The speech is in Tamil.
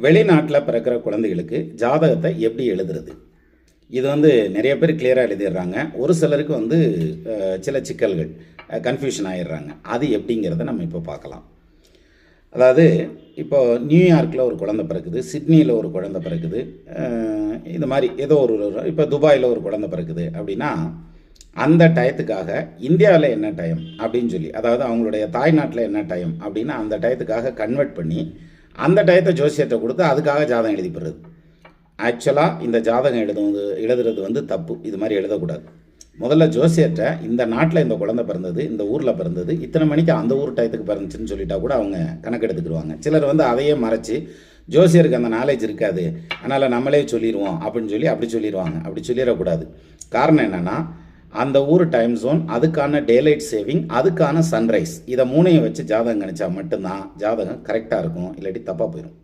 வெளிநாட்டில் பிறக்கிற குழந்தைகளுக்கு ஜாதகத்தை எப்படி எழுதுறது? இது நிறைய பேர் கிளியராக எழுதிடுறாங்க. ஒரு சிலருக்கு சில சிக்கல்கள், கன்ஃபியூஷன் ஆகிடுறாங்க. அது எப்படிங்கிறத நம்ம இப்போ பார்க்கலாம். அதாவது இப்போ நியூயார்க்கில் ஒரு குழந்தை பிறக்குது, சிட்னியில் ஒரு குழந்தை பிறக்குது, இது மாதிரி ஏதோ ஒரு இப்போ துபாயில் ஒரு குழந்தை பிறக்குது அப்படின்னா, அந்த டயத்துக்காக இந்தியாவில் என்ன டைம் அப்படின்னு சொல்லி, அதாவது அவங்களுடைய தாய்நாட்டில் என்ன டைம் அப்படின்னா அந்த டயத்துக்காக கன்வெர்ட் பண்ணி அந்த டயத்தை ஜோசியத்தை கொடுத்து அதுக்காக ஜாதகம் எழுதிப்படுறது. ஆக்சுவலாக இந்த ஜாதகம் எழுதுறது தப்பு. இது மாதிரி எழுதக்கூடாது. முதல்ல ஜோசியர்கிட்ட இந்த நாட்டில் இந்த குழந்தை பிறந்தது, இந்த ஊரில் பிறந்தது, இத்தனை மணிக்கு அந்த ஊர் டயத்துக்கு பிறந்துச்சுன்னு சொல்லிட்டா கூட அவங்க கணக்கெடுத்துக்கிடுவாங்க. சிலர் அதையே மறைச்சி ஜோசியருக்கு அந்த நாலேஜ் இருக்காது, அதனால் நம்மளே சொல்லிடுவோம் அப்படின்னு சொல்லி அப்படி சொல்லிடுவாங்க. அப்படி சொல்லிடக்கூடாது. காரணம் என்னென்னா, அந்த ஊர் டைம் ஜோன், அதுக்கான டேலைட் சேவிங், அதுக்கான சன்ரைஸ், இதை மூணையும் வச்சு ஜாதகம் கணிச்சா மட்டும்தான் ஜாதகம் கரெக்டாக இருக்கும். இல்லாட்டி தப்பாக போயிடும்.